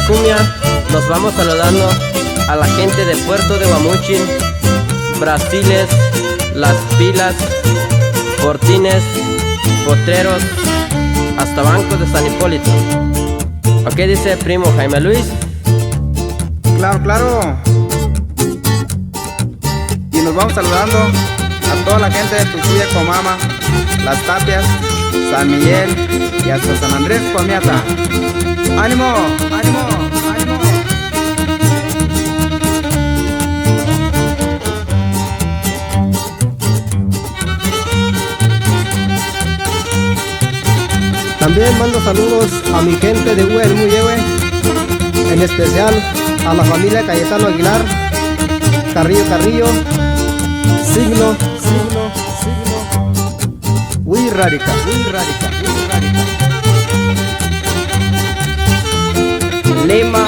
cumbia nos vamos saludando a la gente de Puerto de Guamuchil, Brasiles, Las Pilas, Fortines, Potreros, hasta Bancos de San Hipólito. ¿Ok dice primo Jaime Luis? Claro, claro. Y nos vamos saludando a toda la gente de Tuxtla, Comama, Las Tapias, San Miguel y hasta San Andrés, Comiata. ¡Ánimo! ¡Ánimo! ¡Ánimo! También mando saludos a mi gente de Huelmuyehue, en especial a la familia Cayetano Aguilar, Carrillo, Signo, Uy Rarica. Lima,